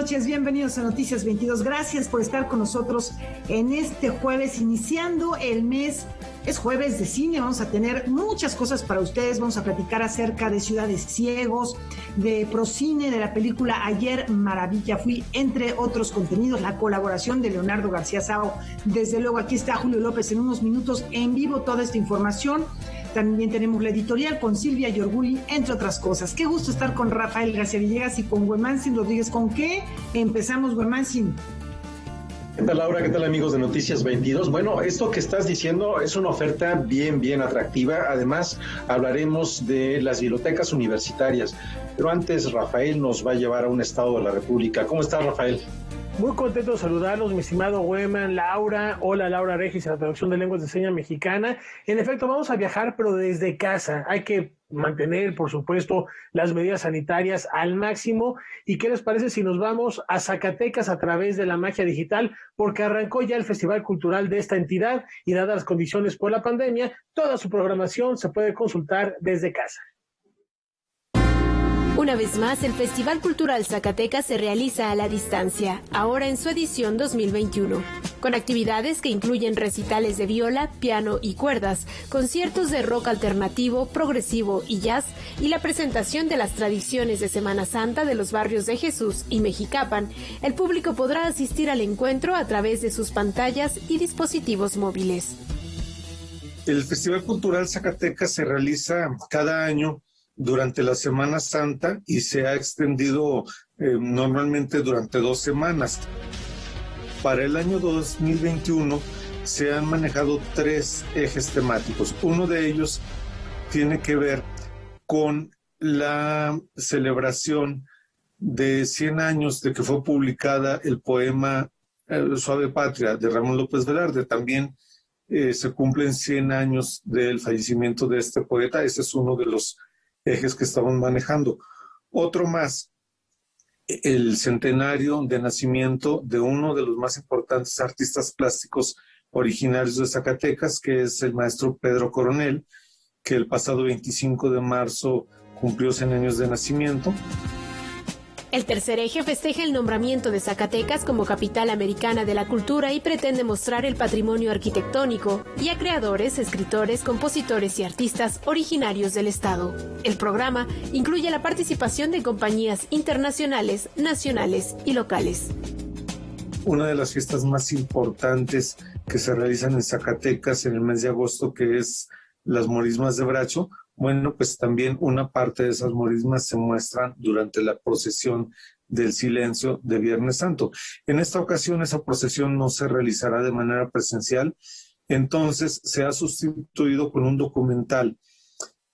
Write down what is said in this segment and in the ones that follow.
noches, bienvenidos a Noticias 22. Gracias por estar con nosotros en este jueves, iniciando el mes. Es jueves de cine, vamos a tener muchas cosas para ustedes. Vamos a platicar acerca de Ciudades Ciegos, de Procine, de la película Ayer Maravilla Fui, entre otros contenidos, la colaboración de Leonardo García Sao. Desde luego, aquí está Julio López en unos minutos en vivo, toda esta información. También tenemos la editorial con Silvia Yorguli, entre otras cosas. Qué gusto estar con Rafael García Villegas y con Huemanzin Rodríguez. ¿Con qué empezamos, Huemanzin? ¿Qué tal, Laura? ¿Qué tal, amigos de Noticias 22? Bueno, esto que estás diciendo es una oferta bien atractiva. Además, hablaremos de las bibliotecas universitarias. Pero antes, Rafael nos va a llevar a un estado de la República. ¿Cómo estás, Rafael? Muy contento de saludarlos, mi estimado Hueman, Laura. Hola, Laura Regis, en la traducción de lenguas de señas mexicana. En efecto, vamos a viajar, pero desde casa. Hay que mantener, por supuesto, las medidas sanitarias al máximo. ¿Y qué les parece si nos vamos a Zacatecas a través de la magia digital? Porque arrancó ya el Festival Cultural de esta entidad y dadas las condiciones por la pandemia, toda su programación se puede consultar desde casa. Una vez más, el Festival Cultural Zacatecas se realiza a la distancia, ahora en su edición 2021, con actividades que incluyen recitales de viola, piano y cuerdas, conciertos de rock alternativo, progresivo y jazz, y la presentación de las tradiciones de Semana Santa de los barrios de Jesús y Mexicapan. El público podrá asistir al encuentro a través de sus pantallas y dispositivos móviles. El Festival Cultural Zacatecas se realiza cada año durante la Semana Santa y se ha extendido normalmente durante 2 semanas. Para el año 2021 se han manejado 3 ejes temáticos. Uno de ellos tiene que ver con la celebración de 100 años de que fue publicada el poema Suave Patria de Ramón López Velarde. También se cumplen 100 años del fallecimiento de este poeta. Ese es uno de los ejes que estaban manejando. Otro más, el centenario de nacimiento de uno de los más importantes artistas plásticos originarios de Zacatecas, que es el maestro Pedro Coronel, que el pasado 25 de marzo cumplió 100 años de nacimiento. El tercer eje festeja el nombramiento de Zacatecas como capital americana de la cultura y pretende mostrar el patrimonio arquitectónico y a creadores, escritores, compositores y artistas originarios del estado. El programa incluye la participación de compañías internacionales, nacionales y locales. Una de las fiestas más importantes que se realizan en Zacatecas en el mes de agosto, que es las Morismas de Bracho. Bueno, pues también una parte de esas morismas se muestran durante la procesión del silencio de Viernes Santo. En esta ocasión esa procesión no se realizará de manera presencial, entonces se ha sustituido con un documental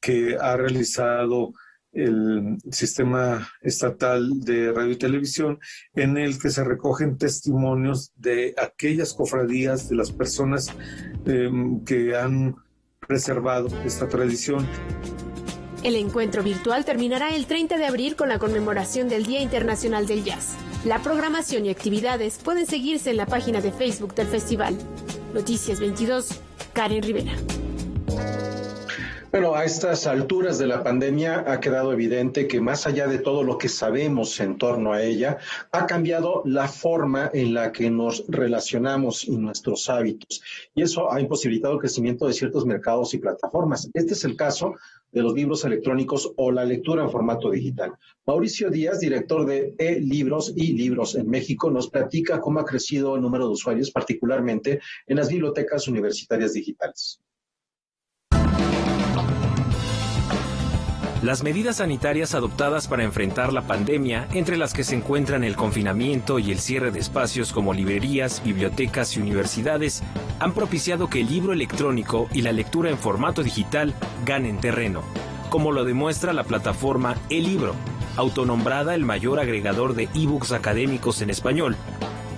que ha realizado el Sistema Estatal de Radio y Televisión, en el que se recogen testimonios de aquellas cofradías, de las personas que han preservado esta tradición. El encuentro virtual terminará el 30 de abril con la conmemoración del Día Internacional del Jazz. La programación y actividades pueden seguirse en la página de Facebook del festival. Noticias 22, Karen Rivera. Bueno, a estas alturas de la pandemia ha quedado evidente que más allá de todo lo que sabemos en torno a ella, ha cambiado la forma en la que nos relacionamos y nuestros hábitos. Y eso ha imposibilitado el crecimiento de ciertos mercados y plataformas. Este es el caso de los libros electrónicos o la lectura en formato digital. Mauricio Díaz, director de e-libros y libros en México, nos platica cómo ha crecido el número de usuarios, particularmente en las bibliotecas universitarias digitales. Las medidas sanitarias adoptadas para enfrentar la pandemia, entre las que se encuentran el confinamiento y el cierre de espacios como librerías, bibliotecas y universidades, han propiciado que el libro electrónico y la lectura en formato digital ganen terreno, como lo demuestra la plataforma eLibro, autonombrada el mayor agregador de ebooks académicos en español,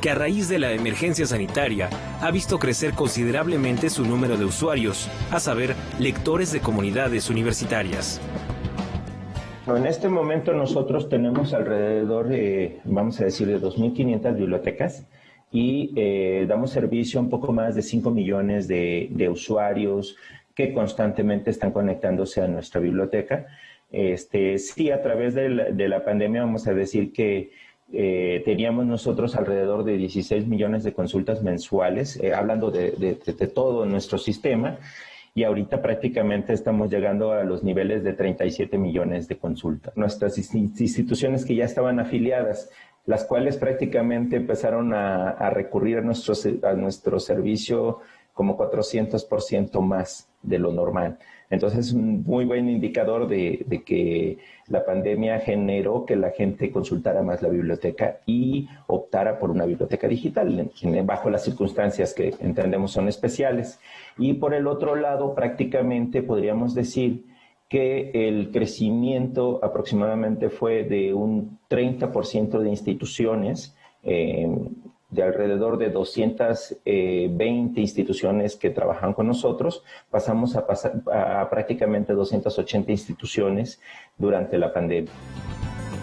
que a raíz de la emergencia sanitaria ha visto crecer considerablemente su número de usuarios, a saber, lectores de comunidades universitarias. En este momento nosotros tenemos alrededor de, vamos a decir, de 2.500 bibliotecas y damos servicio a un poco más de 5 millones de usuarios que constantemente están conectándose a nuestra biblioteca. Sí, a través de la pandemia vamos a decir que teníamos nosotros alrededor de 16 millones de consultas mensuales, hablando de todo nuestro sistema, y ahorita prácticamente estamos llegando a los niveles de 37 millones de consultas. Nuestras instituciones que ya estaban afiliadas, las cuales prácticamente empezaron a recurrir a nuestro servicio como 400% más de lo normal. Entonces es un muy buen indicador de que la pandemia generó que la gente consultara más la biblioteca y optara por una biblioteca digital, bajo las circunstancias que entendemos son especiales. Y por el otro lado, prácticamente podríamos decir que el crecimiento aproximadamente fue de un 30% de instituciones, de alrededor de 220 instituciones que trabajan con nosotros, pasamos a prácticamente 280 instituciones durante la pandemia.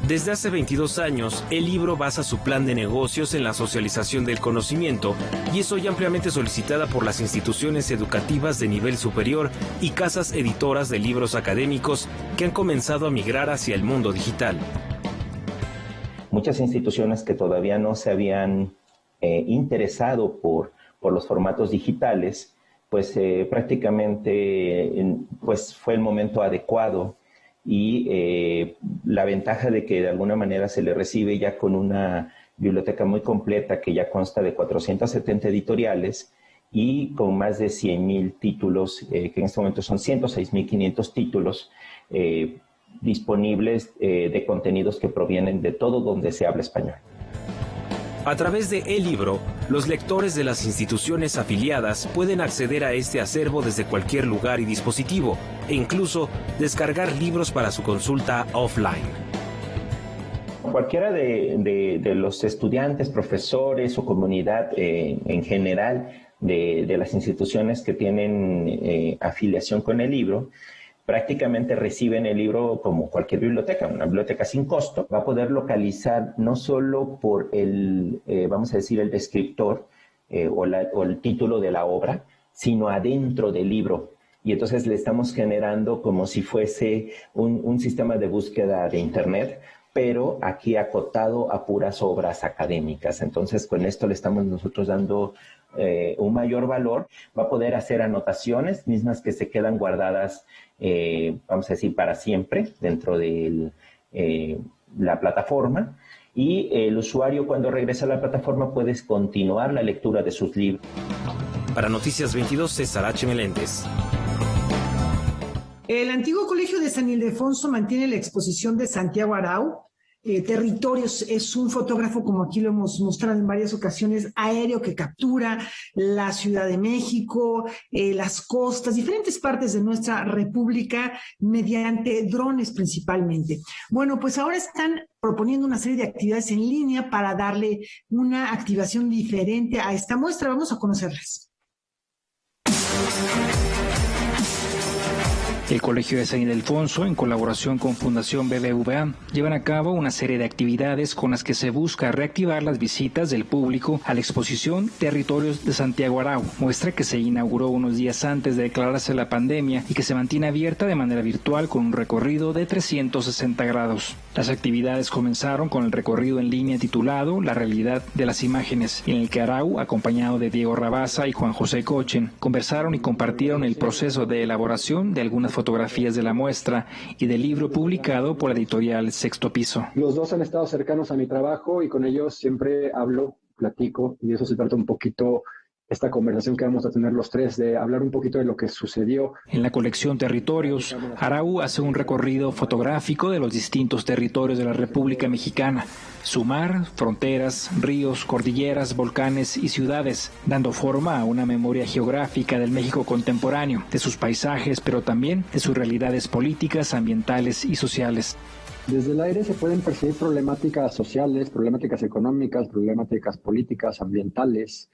Desde hace 22 años, el libro basa su plan de negocios en la socialización del conocimiento y es hoy ampliamente solicitada por las instituciones educativas de nivel superior y casas editoras de libros académicos que han comenzado a migrar hacia el mundo digital. Muchas instituciones que todavía no se habían interesado por los formatos digitales, pues prácticamente pues fue el momento adecuado y la ventaja de que de alguna manera se le recibe ya con una biblioteca muy completa que ya consta de 470 editoriales y con más de 100,000 títulos, que en este momento son 106,500 títulos disponibles de contenidos que provienen de todo donde se habla español. A través de El Libro, los lectores de las instituciones afiliadas pueden acceder a este acervo desde cualquier lugar y dispositivo, e incluso descargar libros para su consulta offline. Cualquiera de los estudiantes, profesores o comunidad en general de las instituciones que tienen afiliación con El Libro, prácticamente reciben el libro como cualquier biblioteca, una biblioteca sin costo. Va a poder localizar no solo por el, vamos a decir, el descriptor o el título de la obra, sino adentro del libro. Y entonces le estamos generando como si fuese un sistema de búsqueda de Internet, pero aquí acotado a puras obras académicas. Entonces, con esto le estamos nosotros dando un mayor valor. Va a poder hacer anotaciones, mismas que se quedan guardadas, vamos a decir, para siempre dentro de la plataforma. Y el usuario, cuando regresa a la plataforma, puede continuar la lectura de sus libros. Para Noticias 22, César H. Meléndez. El antiguo colegio de San Ildefonso mantiene la exposición de Santiago Arau. Territorios es un fotógrafo, como aquí lo hemos mostrado en varias ocasiones, aéreo que captura la Ciudad de México, las costas, diferentes partes de nuestra república mediante drones principalmente. Bueno, pues ahora están proponiendo una serie de actividades en línea para darle una activación diferente a esta muestra. Vamos a conocerlas. El Colegio de San Ildefonso, en colaboración con Fundación BBVA, llevan a cabo una serie de actividades con las que se busca reactivar las visitas del público a la exposición Territorios de Santiago Arau, muestra que se inauguró unos días antes de declararse la pandemia y que se mantiene abierta de manera virtual con un recorrido de 360 grados. Las actividades comenzaron con el recorrido en línea titulado La realidad de las imágenes, en el que Arau, acompañado de Diego Rabasa y Juan José Cochen, conversaron y compartieron el proceso de elaboración de algunas fotografías de la muestra y del libro publicado por la editorial Sexto Piso. Los dos han estado cercanos a mi trabajo y con ellos siempre hablo, platico, y de eso se trata un poquito esta conversación que vamos a tener los tres, de hablar un poquito de lo que sucedió. En la colección Territorios, Arau hace un recorrido fotográfico de los distintos territorios de la República Mexicana, su mar, fronteras, ríos, cordilleras, volcanes y ciudades, dando forma a una memoria geográfica del México contemporáneo, de sus paisajes, pero también de sus realidades políticas, ambientales y sociales. Desde el aire se pueden percibir problemáticas sociales, problemáticas económicas, problemáticas políticas, ambientales.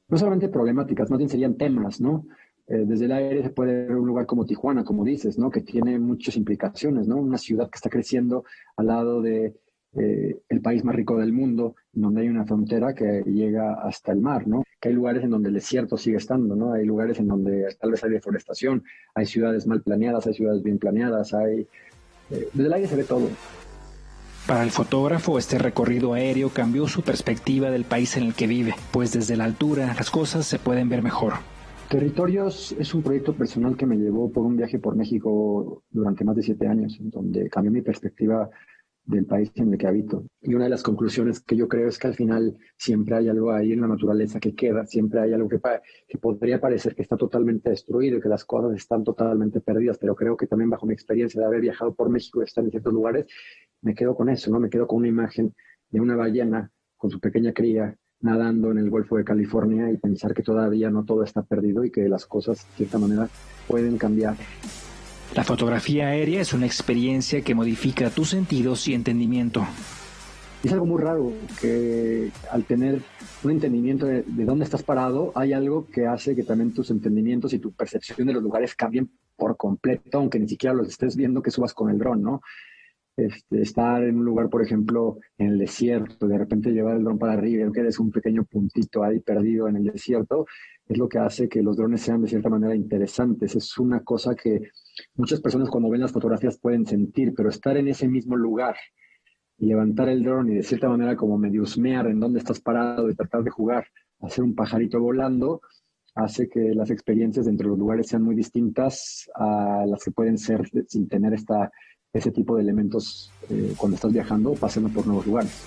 No solamente problemáticas, más bien serían temas, ¿no? Desde el aire se puede ver un lugar como Tijuana, como dices, ¿no? Que tiene muchas implicaciones, ¿no? Una ciudad que está creciendo al lado de el país más rico del mundo, donde hay una frontera que llega hasta el mar, ¿no? Que hay lugares en donde el desierto sigue estando, ¿no? Hay lugares en donde tal vez hay deforestación, hay ciudades mal planeadas, hay ciudades bien planeadas, desde el aire se ve todo. Para el fotógrafo, este recorrido aéreo cambió su perspectiva del país en el que vive, pues desde la altura las cosas se pueden ver mejor. Territorios es un proyecto personal que me llevó por un viaje por México durante más de 7 años, en donde cambió mi perspectiva del país en el que habito. Y una de las conclusiones que yo creo es que al final siempre hay algo ahí en la naturaleza que queda, siempre hay algo que podría parecer que está totalmente destruido y que las cosas están totalmente perdidas, pero creo que también bajo mi experiencia de haber viajado por México y estar en ciertos lugares, me quedo con eso, ¿no? Me quedo con una imagen de una ballena con su pequeña cría nadando en el Golfo de California y pensar que todavía no todo está perdido y que las cosas de cierta manera pueden cambiar. La fotografía aérea es una experiencia que modifica tus sentidos y entendimiento. Es algo muy raro que al tener un entendimiento de dónde estás parado, hay algo que hace que también tus entendimientos y tu percepción de los lugares cambien por completo, aunque ni siquiera los estés viendo que subas con el dron, ¿no? Estar en un lugar, por ejemplo, en el desierto, de repente llevar el dron para arriba y que eres un pequeño puntito ahí perdido en el desierto, es lo que hace que los drones sean de cierta manera interesantes. Es una cosa que muchas personas cuando ven las fotografías pueden sentir, pero estar en ese mismo lugar y levantar el dron y de cierta manera como medio husmear en dónde estás parado y tratar de jugar, hacer un pajarito volando, hace que las experiencias dentro de los lugares sean muy distintas a las que pueden ser sin tener ese tipo de elementos cuando estás viajando o pasando por nuevos lugares.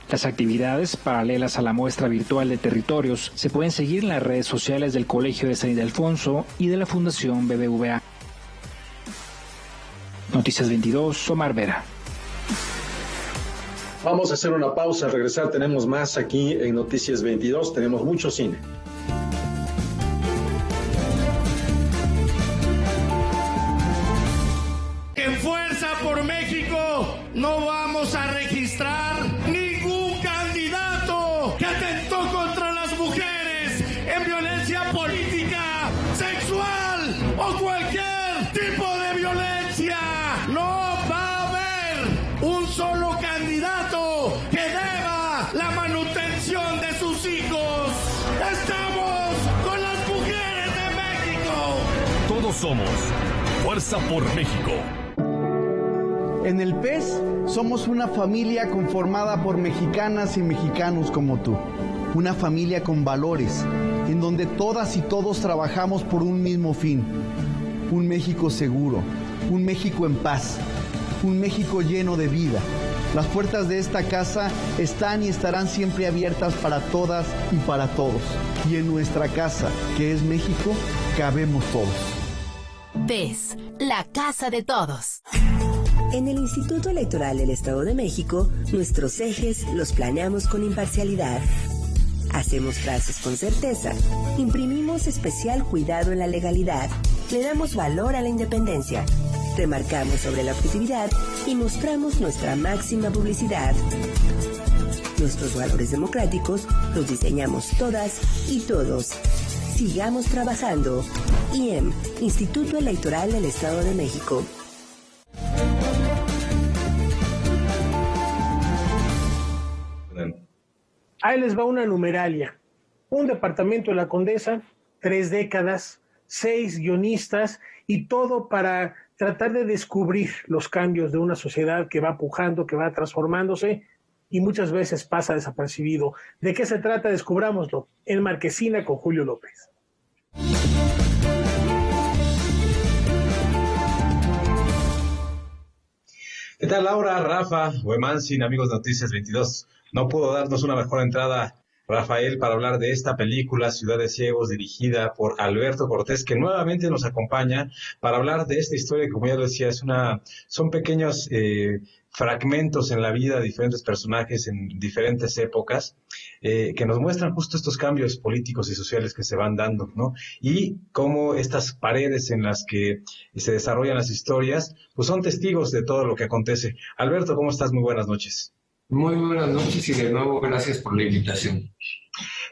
Las actividades paralelas a la muestra virtual de territorios se pueden seguir en las redes sociales del Colegio de San Ildefonso y de la Fundación BBVA. Noticias 22, Omar Vera. Vamos a hacer una pausa, al regresar tenemos más aquí en Noticias 22, tenemos mucho cine. En Fuerza por México no vamos a registrar ningún candidato que atentó contra las mujeres en violencia política, sexual o cualquier tipo de violencia. No va a haber un solo candidato que deba la manutención de sus hijos. Estamos con las mujeres de México. Todos somos Fuerza por México. En el PES somos una familia conformada por mexicanas y mexicanos como tú. Una familia con valores, en donde todas y todos trabajamos por un mismo fin. Un México seguro, un México en paz, un México lleno de vida. Las puertas de esta casa están y estarán siempre abiertas para todas y para todos. Y en nuestra casa, que es México, cabemos todos. PES, la casa de todos. En el Instituto Electoral del Estado de México, nuestros ejes los planeamos con imparcialidad. Hacemos trazos con certeza, imprimimos especial cuidado en la legalidad, le damos valor a la independencia, remarcamos sobre la objetividad y mostramos nuestra máxima publicidad. Nuestros valores democráticos los diseñamos todas y todos. Sigamos trabajando. IEM, Instituto Electoral del Estado de México. Ahí les va una numeralia. Un departamento de la Condesa, 3 décadas, 6 guionistas y todo para tratar de descubrir los cambios de una sociedad que va pujando, que va transformándose y muchas veces pasa desapercibido. ¿De qué se trata? Descubrámoslo en Marquesina con Julio López. ¿Qué tal, Laura, Rafa, Huemansin, amigos de Noticias 22? No pudo darnos una mejor entrada, Rafael, para hablar de esta película Ciudad de Ciegos, dirigida por Alberto Cortés, que nuevamente nos acompaña para hablar de esta historia que, como ya lo decía, son pequeños fragmentos en la vida de diferentes personajes en diferentes épocas, que nos muestran justo estos cambios políticos y sociales que se van dando, ¿no? Y cómo estas paredes en las que se desarrollan las historias, pues son testigos de todo lo que acontece. Alberto, ¿cómo estás? Muy buenas noches. Muy buenas noches y de nuevo gracias por la invitación.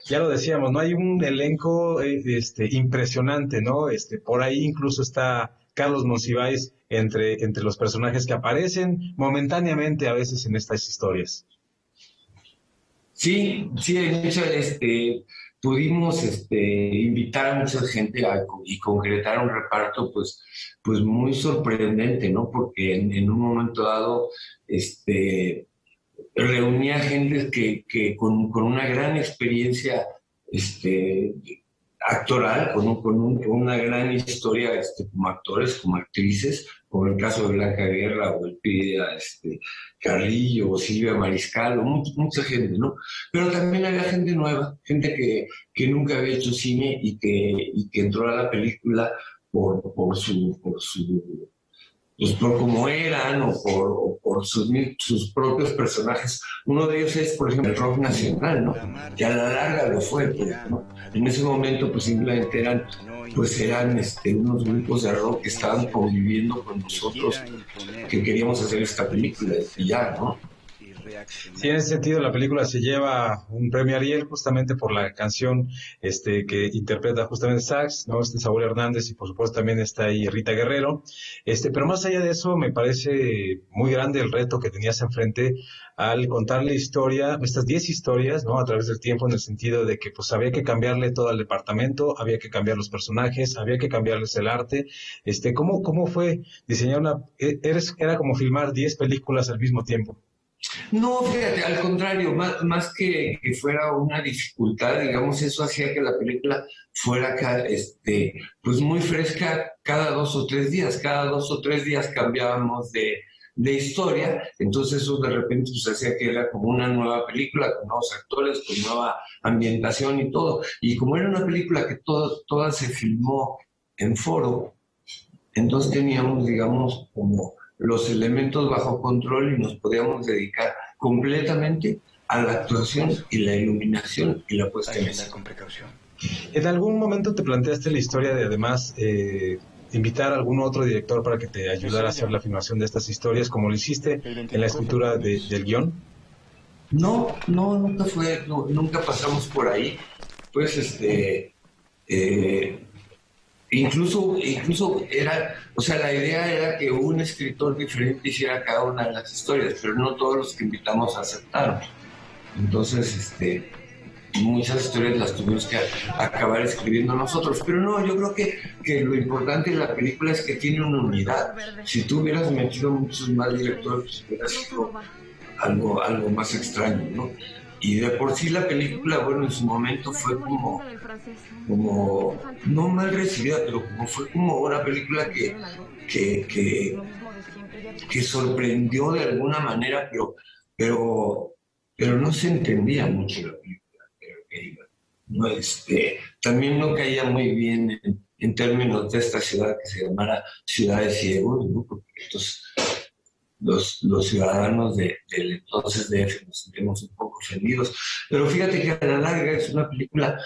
Ya lo decíamos, ¿no? Hay un elenco impresionante, ¿no? Por ahí incluso está Carlos Monsiváis entre los personajes que aparecen momentáneamente a veces en estas historias. Sí, de hecho, pudimos invitar a mucha gente y concretar un reparto pues muy sorprendente, ¿no? Porque en un momento dado reunía gente que con una gran experiencia actoral, con una gran historia como actores, como actrices, como el caso de Blanca Guerra o el Pida Carrillo o Silvia Mariscal, o mucha gente, ¿no? Pero también había gente nueva, gente que nunca había hecho cine y que entró a la película por cómo eran o por sus propios personajes. Uno de ellos es, por ejemplo, el rock nacional, ¿no? Que a la larga lo fue, ¿no? En ese momento pues simplemente eran unos grupos de rock que estaban conviviendo con nosotros, que queríamos hacer esta película y ya, ¿no? Sí, en ese sentido la película se lleva un premio Ariel justamente por la canción que interpreta justamente Sax, ¿no? Saúl Hernández, y por supuesto también está ahí Rita Guerrero. Pero más allá de eso, me parece muy grande el reto que tenías enfrente al contar la historia, estas 10 historias, ¿no? A través del tiempo, en el sentido de que pues había que cambiarle todo al departamento, había que cambiar los personajes, había que cambiarles el arte. ¿Cómo fue diseñar era como filmar 10 películas al mismo tiempo? No, fíjate, al contrario, más que fuera una dificultad, digamos, eso hacía que la película fuera pues muy fresca cada 2 o 3 días. Cada 2 o 3 días cambiábamos de historia, entonces eso de repente pues hacía que era como una nueva película, con nuevos actores, con nueva ambientación y todo. Y como era una película que toda se filmó en foro, entonces teníamos, digamos, como los elementos bajo control y nos podíamos dedicar completamente a la actuación y la iluminación y la puesta en escena. ¿En algún momento te planteaste la historia de además invitar a algún otro director para que te ayudara a hacer la filmación de estas historias, como lo hiciste en la escritura del guión? No, nunca pasamos por ahí. Pues Incluso era, o sea, la idea era que un escritor diferente hiciera cada una de las historias, pero no todos los que invitamos aceptaron. Entonces, muchas historias las tuvimos que acabar escribiendo nosotros. Pero no, yo creo que lo importante de la película es que tiene una unidad. Si tú hubieras metido muchos más directores, pues hubiera sido algo más extraño, ¿no? Y de por sí la película, bueno, en su momento fue como no mal recibida, pero fue como una película que sorprendió de alguna manera, pero no se entendía mucho la película que iba. No, también no caía muy bien en términos de esta ciudad que se llamara Ciudad de Ciegos, ¿no? Porque entonces los ciudadanos del entonces DF nos sentimos un poco ofendidos. Pero fíjate que a la larga es una película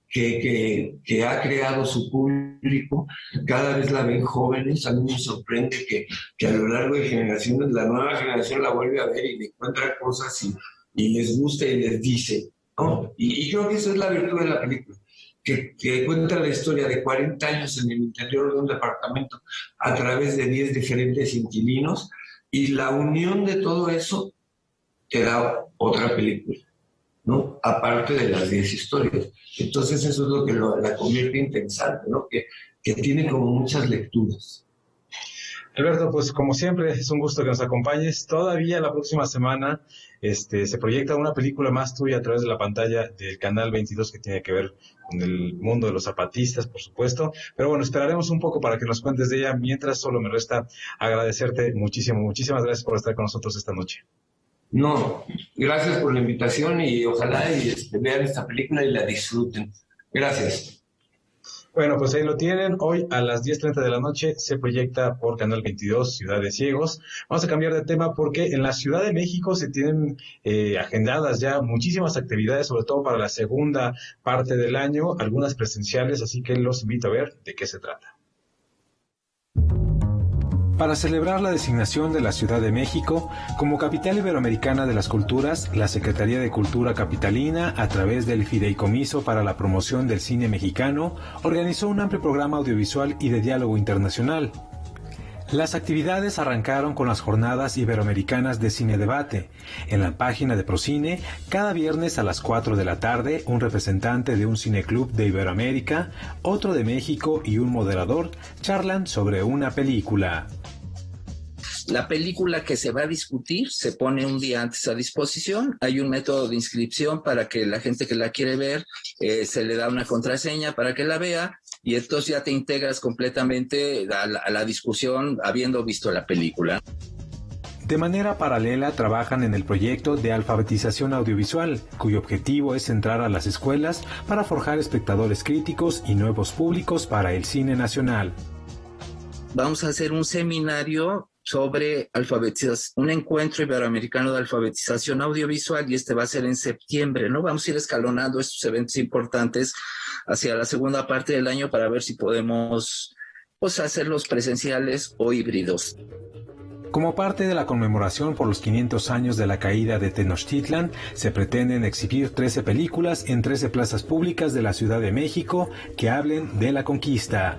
que ha creado su público, cada vez la ven jóvenes. A mí me sorprende que a lo largo de generaciones la nueva generación la vuelve a ver y le encuentra cosas y les gusta y les dice, ¿no? Y creo que esa es la virtud de la película, que cuenta la historia de 40 años en el interior de un departamento a través de 10 diferentes inquilinos, y la unión de todo eso te da otra película, ¿no? Aparte de las 10 historias. Entonces eso es lo que la convierte interesante, ¿no? Que tiene como muchas lecturas. Alberto, pues como siempre es un gusto que nos acompañes. Todavía la próxima semana se proyecta una película más tuya a través de la pantalla del Canal 22 que tiene que ver con el mundo de los zapatistas, por supuesto. Pero bueno, esperaremos un poco para que nos cuentes de ella. Mientras, solo me resta agradecerte muchísimo. Muchísimas gracias por estar con nosotros esta noche. No, gracias por la invitación y ojalá vean esta película y la disfruten. Gracias. Bueno, pues ahí lo tienen. Hoy a las 10:30 de la noche se proyecta por Canal 22 Ciudad de Ciegos. Vamos a cambiar de tema porque en la Ciudad de México se tienen agendadas ya muchísimas actividades, sobre todo para la segunda parte del año, algunas presenciales, así que los invito a ver de qué se trata. Para celebrar la designación de la Ciudad de México como capital iberoamericana de las culturas, la Secretaría de Cultura Capitalina, a través del Fideicomiso para la Promoción del Cine Mexicano, organizó un amplio programa audiovisual y de diálogo internacional. Las actividades arrancaron con las jornadas iberoamericanas de Cine Debate. En la página de Procine, cada viernes a las 4 de la tarde, un representante de un cineclub de Iberoamérica, otro de México y un moderador charlan sobre una película. La película que se va a discutir se pone un día antes a disposición. Hay un método de inscripción para que la gente que la quiere ver, se le da una contraseña para que la vea, y entonces ya te integras completamente a la discusión habiendo visto la película. De manera paralela trabajan en el proyecto de alfabetización audiovisual, cuyo objetivo es entrar a las escuelas para forjar espectadores críticos y nuevos públicos para el cine nacional. Vamos a hacer un seminario sobre un encuentro iberoamericano de alfabetización audiovisual, y este va a ser en septiembre, ¿no? Vamos a ir escalonando estos eventos importantes hacia la segunda parte del año para ver si podemos, pues, hacerlos presenciales o híbridos. Como parte de la conmemoración por los 500 años de la caída de Tenochtitlan, se pretenden exhibir 13 películas en 13 plazas públicas de la Ciudad de México que hablen de la conquista.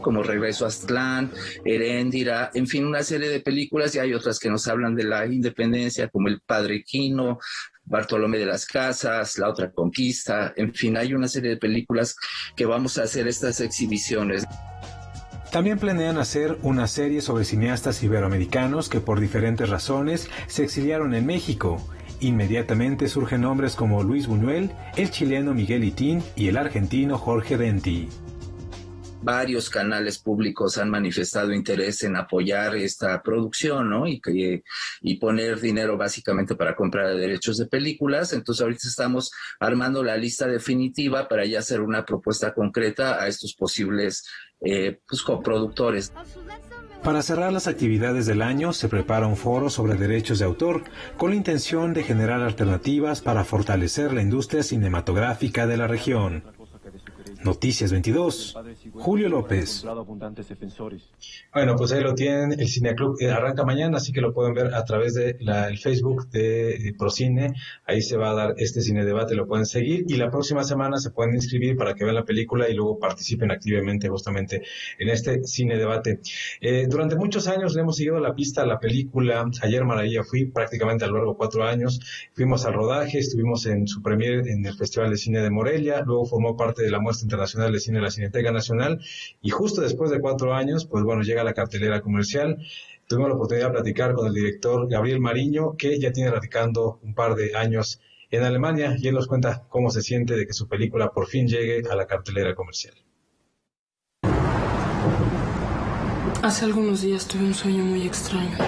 Como Regreso a Aztlán, Heréndira, en fin, una serie de películas, y hay otras que nos hablan de la independencia, como El Padre Quino, Bartolomé de las Casas, La Otra Conquista, en fin, hay una serie de películas que vamos a hacer estas exhibiciones. También planean hacer una serie sobre cineastas iberoamericanos que por diferentes razones se exiliaron en México. Inmediatamente surgen nombres como Luis Buñuel, el chileno Miguel Itín y el argentino Jorge Denti. Varios canales públicos han manifestado interés en apoyar esta producción, ¿no? Y poner dinero básicamente para comprar derechos de películas. Entonces ahorita estamos armando la lista definitiva para ya hacer una propuesta concreta a estos posibles coproductores. Para cerrar las actividades del año, se prepara un foro sobre derechos de autor, con la intención de generar alternativas para fortalecer la industria cinematográfica de la región. Noticias 22, Julio López. Bueno, pues ahí lo tienen, el Cineclub arranca mañana, así que lo pueden ver a través de el Facebook de Procine, ahí se va a dar este Cine Debate, lo pueden seguir, y la próxima semana se pueden inscribir para que vean la película y luego participen activamente justamente en este Cine Debate. Durante muchos años le hemos seguido la pista a la película Ayer Maravilla Fui, prácticamente a lo largo de 4 años, fuimos al rodaje, estuvimos en su premier en el Festival de Cine de Morelia, luego formó parte de la muestra internacional de cine de la Cineteca Nacional, y justo después de 4 años, pues bueno, llega la cartelera comercial. Tuvimos la oportunidad de platicar con el director Gabriel Mariño, que ya tiene radicando un par de años en Alemania, y él nos cuenta cómo se siente de que su película por fin llegue a la cartelera comercial. Hace algunos días tuve un sueño muy extraño.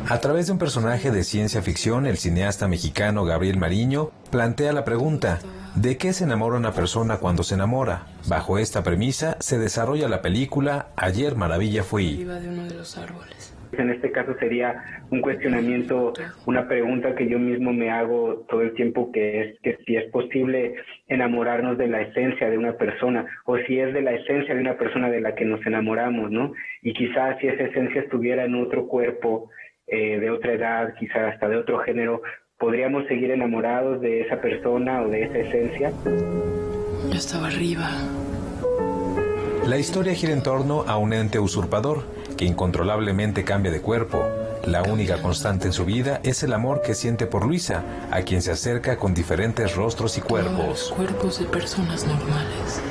A través de un personaje de ciencia ficción, el cineasta mexicano Gabriel Mariño plantea la pregunta: ¿de qué se enamora una persona cuando se enamora? Bajo esta premisa se desarrolla la película Ayer Maravilla Fui. Arriba de uno de los árboles. En este caso sería un cuestionamiento, una pregunta que yo mismo me hago todo el tiempo, que es que si es posible enamorarnos de la esencia de una persona, o si es de la esencia de una persona de la que nos enamoramos, ¿no? Y quizás si esa esencia estuviera en otro cuerpo, de otra edad, quizás hasta de otro género, ¿podríamos seguir enamorados de esa persona o de esa esencia? Yo estaba arriba. La historia gira en torno a un ente usurpador que incontrolablemente cambia de cuerpo. La única constante en su vida es el amor que siente por Luisa, a quien se acerca con diferentes rostros y cuerpos. Los cuerpos de personas normales.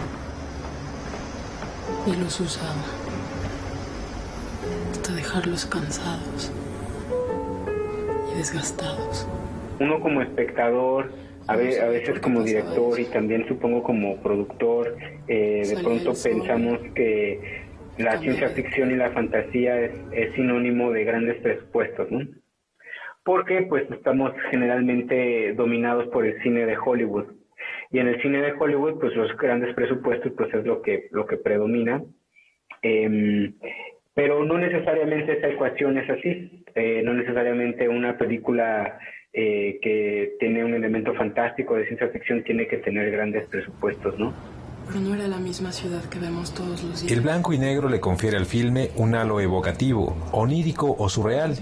Y los usaba hasta dejarlos cansados y desgastados. Uno como espectador, a veces como director y también supongo como productor, de pronto pensamos que la ciencia ficción y la fantasía es sinónimo de grandes presupuestos, ¿no? Porque pues estamos generalmente dominados por el cine de Hollywood. Y en el cine de Hollywood pues los grandes presupuestos pues es lo que predomina. Pero no necesariamente esa ecuación es así. No necesariamente una película que tiene un elemento fantástico de ciencia ficción tiene que tener grandes presupuestos, ¿no? Pero no era la misma ciudad que vemos todos los días. El blanco y negro le confiere al filme un halo evocativo, onírico o surreal.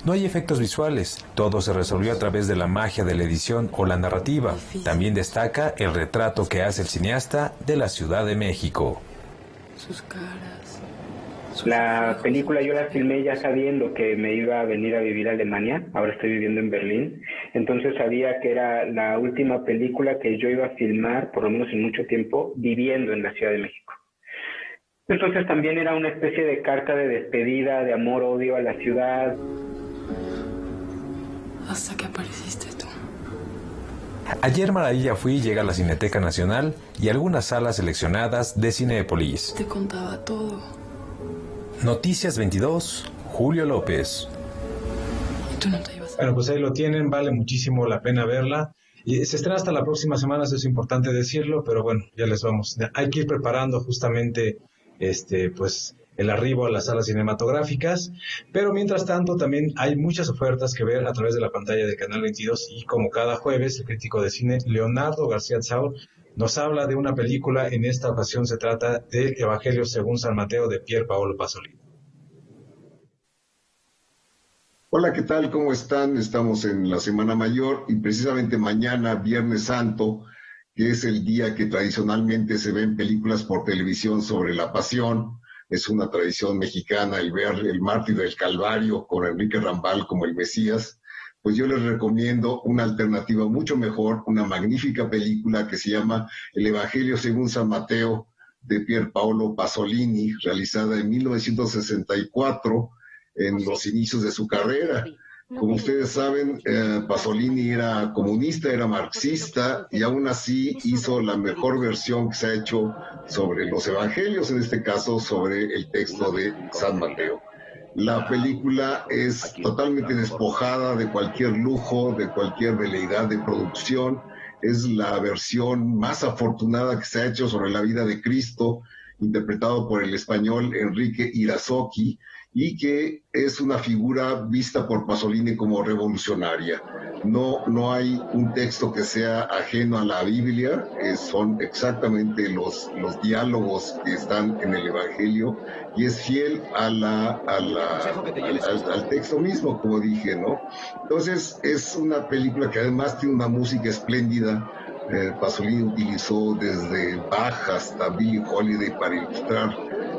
No hay efectos visuales, todo se resolvió a través de la magia de la edición o la narrativa. También destaca el retrato que hace el cineasta de la Ciudad de México. Sus caras, La película yo la filmé ya sabiendo que me iba a venir a vivir a Alemania, ahora estoy viviendo en Berlín, entonces sabía que era la última película que yo iba a filmar, por lo menos en mucho tiempo, viviendo en la Ciudad de México. Entonces también era una especie de carta de despedida, de amor-odio a la ciudad. Hasta que apareciste tú. Ayer Maravilla Fui llega a la Cineteca Nacional y algunas salas seleccionadas de Cinépolis. Te contaba todo. Noticias 22, Julio López. Y tú no te ibas. Bueno, pues ahí lo tienen, vale muchísimo la pena verla. Y se estrena hasta la próxima semana, eso es importante decirlo, pero bueno, ya les vamos. Hay que ir preparando justamente pues el arribo a las salas cinematográficas, pero mientras tanto también hay muchas ofertas que ver a través de la pantalla de Canal 22 y como cada jueves el crítico de cine Leonardo García Tsaur nos habla de una película. En esta ocasión se trata del Evangelio según San Mateo de Pier Paolo Pasolini. Hola, ¿qué tal? ¿Cómo están? Estamos en la Semana Mayor y precisamente mañana, Viernes Santo, que es el día que tradicionalmente se ven películas por televisión sobre la Pasión. Es una tradición mexicana el ver el Mártir del Calvario con Enrique Rambal como el Mesías. Pues yo les recomiendo una alternativa mucho mejor, una magnífica película que se llama El Evangelio según San Mateo de Pier Paolo Pasolini, realizada en 1964, en los inicios de su carrera. Como ustedes saben, Pasolini era comunista, era marxista, y aún así hizo la mejor versión que se ha hecho sobre los evangelios, en este caso sobre el texto de San Mateo. La película es totalmente despojada de cualquier lujo, de cualquier veleidad de producción. Es la versión más afortunada que se ha hecho sobre la vida de Cristo, interpretado por el español Enrique Irazoqui, y que es una figura vista por Pasolini como revolucionaria. No hay un texto que sea ajeno a la Biblia, son exactamente los diálogos que están en el Evangelio, y es fiel al texto mismo, como dije, ¿no? Entonces es una película que además tiene una música espléndida. Pasolini utilizó desde Bach hasta Billie Holiday para ilustrar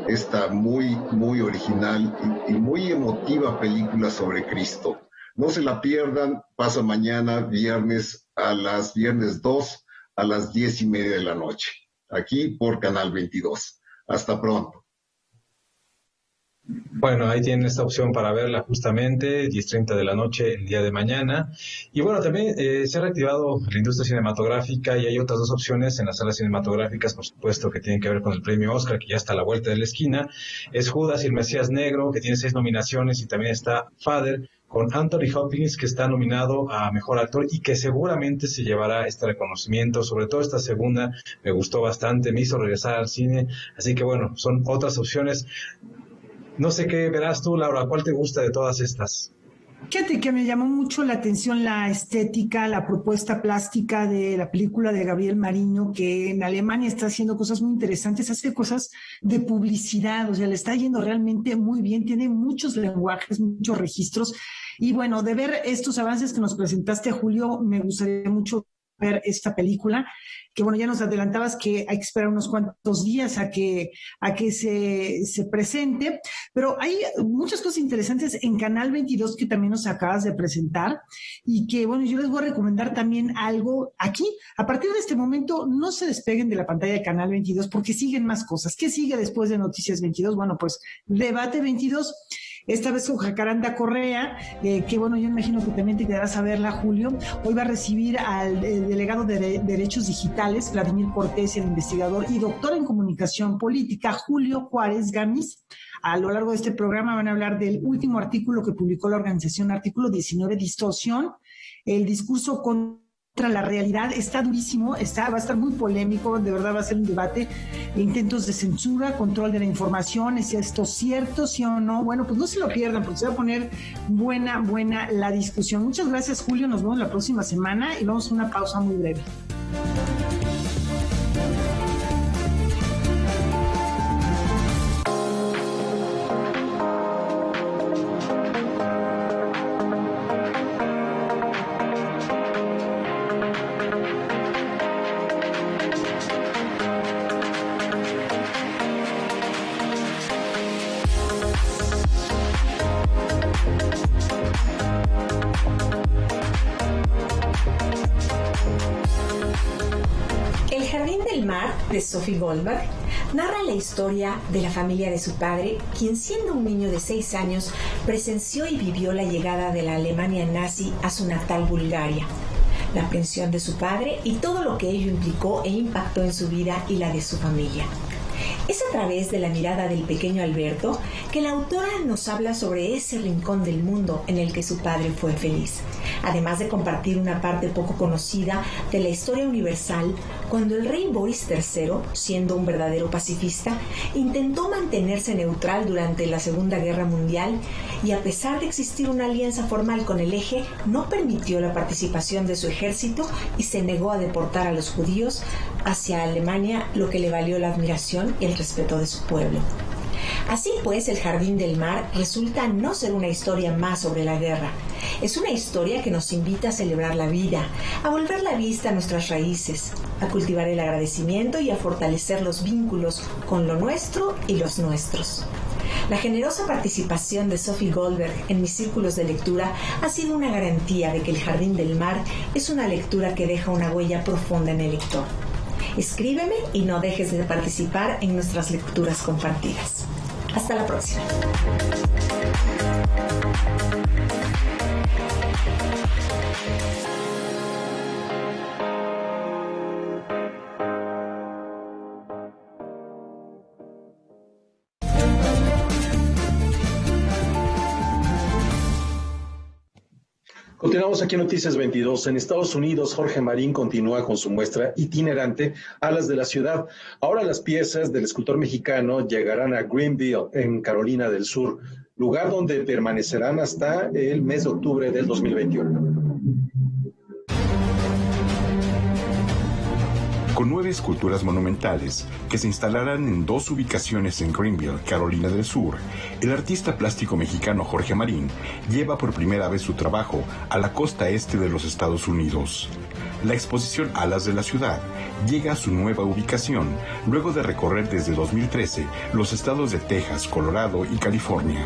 esta muy, muy original y muy emotiva película sobre Cristo. No se la pierdan, pasa mañana, viernes 2 a las 10:30 de la noche, aquí por Canal 22. Hasta pronto. Bueno, ahí tienen esta opción para verla justamente, 10:30 de la noche el día de mañana. Y bueno, también se ha reactivado la industria cinematográfica y hay otras dos opciones en las salas cinematográficas, por supuesto, que tienen que ver con el premio Oscar, que ya está a la vuelta de la esquina. Es Judas y el Mesías Negro, que tiene 6 nominaciones, y también está Father, con Anthony Hopkins, que está nominado a Mejor Actor y que seguramente se llevará este reconocimiento. Sobre todo esta segunda me gustó bastante, me hizo regresar al cine. Así que bueno, son otras opciones. No sé qué verás tú, Laura, ¿cuál te gusta de todas estas? Fíjate que me llamó mucho la atención la estética, la propuesta plástica de la película de Gabriel Mariño, que en Alemania está haciendo cosas muy interesantes, hace cosas de publicidad, o sea, le está yendo realmente muy bien, tiene muchos lenguajes, muchos registros, y bueno, de ver estos avances que nos presentaste, Julio, me gustaría mucho ver esta película, que bueno, ya nos adelantabas que hay que esperar unos cuantos días a que se presente, pero hay muchas cosas interesantes en Canal 22 que también nos acabas de presentar, y que bueno, yo les voy a recomendar también algo aquí. A partir de este momento, no se despeguen de la pantalla de Canal 22 porque siguen más cosas. ¿Qué sigue después de Noticias 22? Bueno, pues Debate 22, esta vez con Jacaranda Correa, que bueno, yo imagino que también te quedarás a verla, Julio. Hoy va a recibir al delegado de Derechos Digitales, Vladimir Cortés, el investigador y doctor en comunicación política, Julio Juárez Gamis. A lo largo de este programa van a hablar del último artículo que publicó la organización, artículo 19, Distorsión, el discurso contra la realidad. Está durísimo, va a estar muy polémico, de verdad va a ser un debate, intentos de censura, control de la información, ¿es esto cierto, sí o no? Bueno, pues no se lo pierdan porque se va a poner buena la discusión. Muchas gracias, Julio, nos vemos la próxima semana y vamos a una pausa muy breve. de Sophie Goldberg narra la historia de la familia de su padre, quien siendo un niño de 6 años presenció y vivió la llegada de la Alemania nazi a su natal Bulgaria, la aprehensión de su padre y todo lo que ello implicó e impactó en su vida y la de su familia. Es a través de la mirada del pequeño Alberto que la autora nos habla sobre ese rincón del mundo en el que su padre fue feliz, además de compartir una parte poco conocida de la historia universal cuando el rey Boris III, siendo un verdadero pacifista, intentó mantenerse neutral durante la Segunda Guerra Mundial y, a pesar de existir una alianza formal con el Eje, no permitió la participación de su ejército y se negó a deportar a los judíos hacia Alemania, lo que le valió la admiración y el respeto de su pueblo. Así pues, El Jardín del Mar resulta no ser una historia más sobre la guerra. Es una historia que nos invita a celebrar la vida, a volver la vista a nuestras raíces, a cultivar el agradecimiento y a fortalecer los vínculos con lo nuestro y los nuestros. La generosa participación de Sophie Goldberg en mis círculos de lectura ha sido una garantía de que El Jardín del Mar es una lectura que deja una huella profunda en el lector. Escríbeme y no dejes de participar en nuestras lecturas compartidas. Hasta la próxima. Continuamos aquí en Noticias 22. En Estados Unidos, Jorge Marín continúa con su muestra itinerante Alas de la Ciudad. Ahora las piezas del escultor mexicano llegarán a Greenville, en Carolina del Sur, lugar donde permanecerán hasta el mes de octubre del 2021. Con 9 esculturas monumentales que se instalarán en 2 ubicaciones en Greenville, Carolina del Sur, el artista plástico mexicano Jorge Marín lleva por primera vez su trabajo a la costa este de los Estados Unidos. La exposición Alas de la Ciudad llega a su nueva ubicación luego de recorrer desde 2013 los estados de Texas, Colorado y California.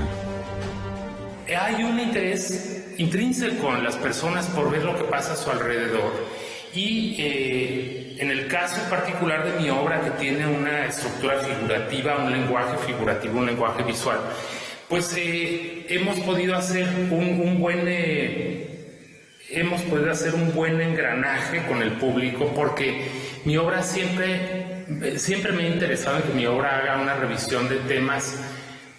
Hay un interés intrínseco en las personas por ver lo que pasa a su alrededor y en el caso particular de mi obra, que tiene una estructura figurativa, un lenguaje figurativo, un lenguaje visual, pues hemos podido hacer un buen engranaje con el público, porque mi obra siempre me ha interesado en que mi obra haga una revisión de temas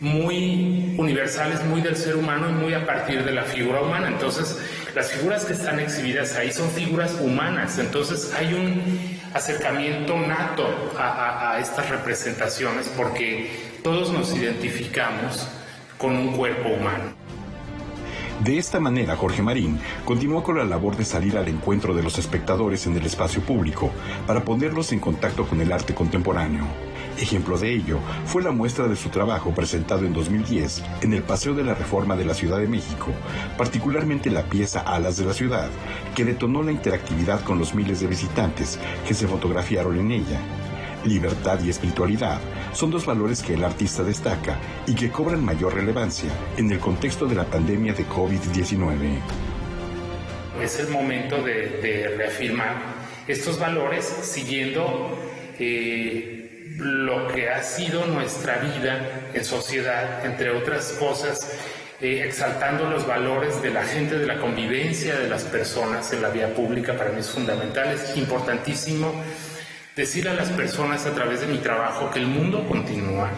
muy universales, muy del ser humano y muy a partir de la figura humana. Entonces, las figuras que están exhibidas ahí son figuras humanas, entonces hay un acercamiento nato a estas representaciones porque todos nos identificamos con un cuerpo humano. De esta manera, Jorge Marín continuó con la labor de salir al encuentro de los espectadores en el espacio público para ponerlos en contacto con el arte contemporáneo. Ejemplo de ello fue la muestra de su trabajo presentado en 2010 en el Paseo de la Reforma de la Ciudad de México, particularmente la pieza Alas de la Ciudad, que detonó la interactividad con los miles de visitantes que se fotografiaron en ella. Libertad y espiritualidad son 2 valores que el artista destaca y que cobran mayor relevancia en el contexto de la pandemia de COVID-19. Es el momento de reafirmar estos valores siguiendo lo que ha sido nuestra vida en sociedad, entre otras cosas, exaltando los valores de la gente, de la convivencia de las personas en la vía pública. Para mí es fundamental, es importantísimo decirle a las personas a través de mi trabajo que el mundo continúa,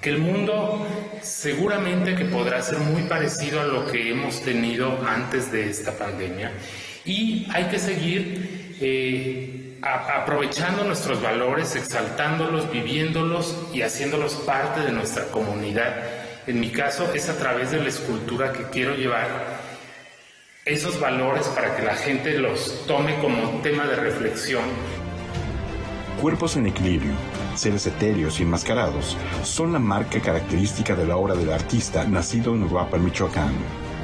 que el mundo seguramente que podrá ser muy parecido a lo que hemos tenido antes de esta pandemia, y hay que seguir aprovechando nuestros valores, exaltándolos, viviéndolos y haciéndolos parte de nuestra comunidad. En mi caso es a través de la escultura que quiero llevar esos valores para que la gente los tome como tema de reflexión. Cuerpos en equilibrio, seres etéreos y enmascarados son la marca característica de la obra del artista nacido en Uruapan, Michoacán.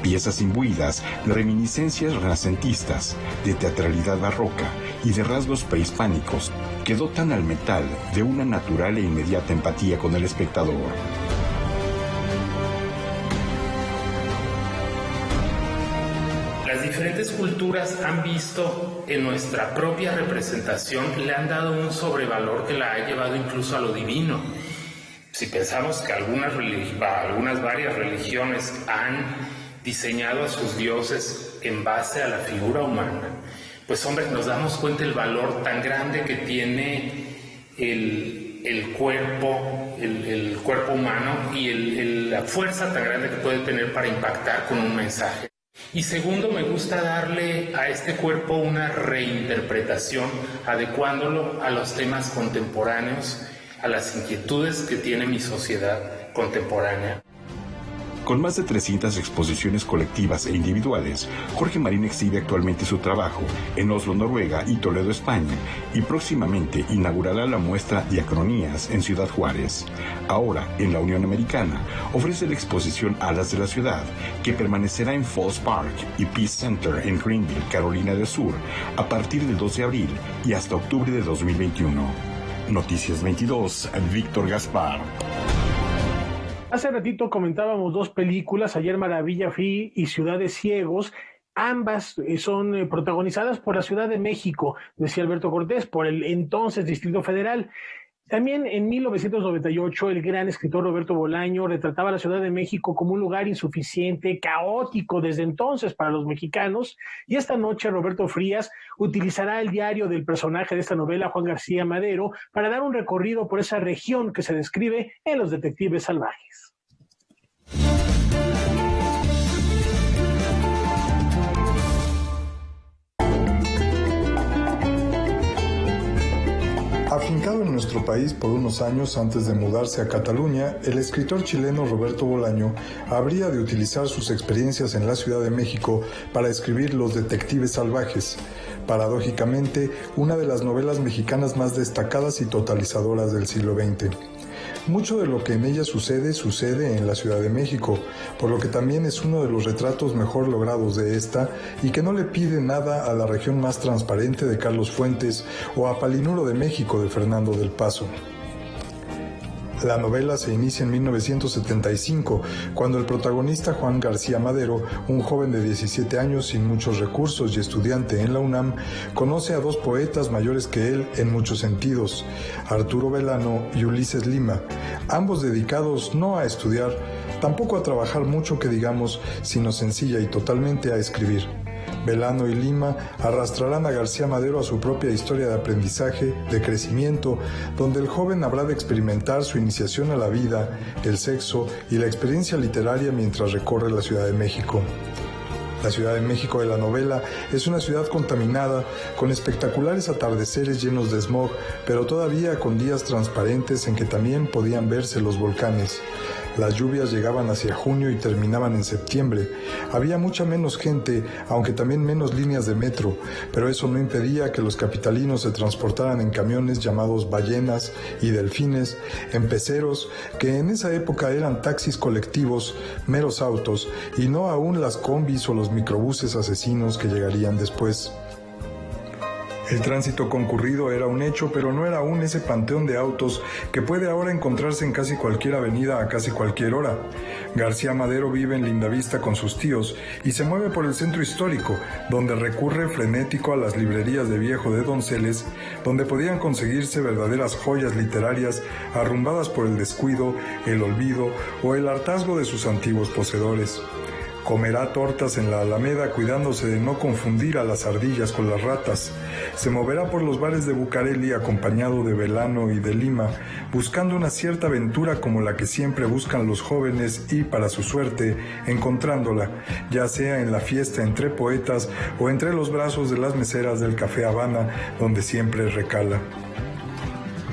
Piezas imbuidas de reminiscencias renacentistas, de teatralidad barroca y de rasgos prehispánicos que dotan al metal de una natural e inmediata empatía con el espectador. Las diferentes culturas han visto en nuestra propia representación, le han dado un sobrevalor que la ha llevado incluso a lo divino. Si pensamos que varias religiones han diseñado a sus dioses en base a la figura humana, pues hombre, nos damos cuenta del valor tan grande que tiene el cuerpo humano y la fuerza tan grande que puede tener para impactar con un mensaje. Y segundo, me gusta darle a este cuerpo una reinterpretación, adecuándolo a los temas contemporáneos, a las inquietudes que tiene mi sociedad contemporánea. Con más de 300 exposiciones colectivas e individuales, Jorge Marín exhibe actualmente su trabajo en Oslo, Noruega y Toledo, España, y próximamente inaugurará la muestra Diacronías en Ciudad Juárez. Ahora, en la Unión Americana, ofrece la exposición Alas de la Ciudad, que permanecerá en Falls Park y Peace Center en Greenville, Carolina del Sur, a partir del 2 de abril y hasta octubre de 2021. Noticias 22, Víctor Gaspar. Hace ratito comentábamos dos películas, Ayer Maravilla Fui y Ciudad de Ciegos. Ambas son protagonizadas por la Ciudad de México, decía Alberto Cortés, por el entonces Distrito Federal. También en 1998 el gran escritor Roberto Bolaño retrataba a la Ciudad de México como un lugar insuficiente, caótico desde entonces para los mexicanos, y esta noche Roberto Frías utilizará el diario del personaje de esta novela, Juan García Madero, para dar un recorrido por esa región que se describe en Los Detectives Salvajes. Afincado en nuestro país por unos años antes de mudarse a Cataluña, el escritor chileno Roberto Bolaño habría de utilizar sus experiencias en la Ciudad de México para escribir Los Detectives Salvajes, paradójicamente una de las novelas mexicanas más destacadas y totalizadoras del siglo XX. Mucho de lo que en ella sucede en la Ciudad de México, por lo que también es uno de los retratos mejor logrados de esta y que no le pide nada a la región más transparente de Carlos Fuentes o a Palinuro de México de Fernando del Paso. La novela se inicia en 1975, cuando el protagonista Juan García Madero, un joven de 17 años sin muchos recursos y estudiante en la UNAM, conoce a dos poetas mayores que él en muchos sentidos, Arturo Belano y Ulises Lima, ambos dedicados no a estudiar, tampoco a trabajar mucho que digamos, sino sencilla y totalmente a escribir. Belano y Lima arrastrarán a García Madero a su propia historia de aprendizaje, de crecimiento, donde el joven habrá de experimentar su iniciación a la vida, el sexo y la experiencia literaria mientras recorre la Ciudad de México. La Ciudad de México de la novela es una ciudad contaminada, con espectaculares atardeceres llenos de smog, pero todavía con días transparentes en que también podían verse los volcanes. Las lluvias llegaban hacia junio y terminaban en septiembre. Había mucha menos gente, aunque también menos líneas de metro, pero eso no impedía que los capitalinos se transportaran en camiones llamados ballenas y delfines, en peceros, que en esa época eran taxis colectivos, meros autos, y no aún las combis o los microbuses asesinos que llegarían después. El tránsito concurrido era un hecho, pero no era aún ese panteón de autos que puede ahora encontrarse en casi cualquier avenida a casi cualquier hora. García Madero vive en Lindavista con sus tíos y se mueve por el centro histórico, donde recurre frenético a las librerías de viejo de Donceles, donde podían conseguirse verdaderas joyas literarias arrumbadas por el descuido, el olvido o el hartazgo de sus antiguos poseedores. Comerá tortas en la Alameda cuidándose de no confundir a las ardillas con las ratas. Se moverá por los bares de Bucareli acompañado de Belano y de Lima, buscando una cierta aventura como la que siempre buscan los jóvenes y, para su suerte, encontrándola, ya sea en la fiesta entre poetas o entre los brazos de las meseras del Café Habana, donde siempre recala.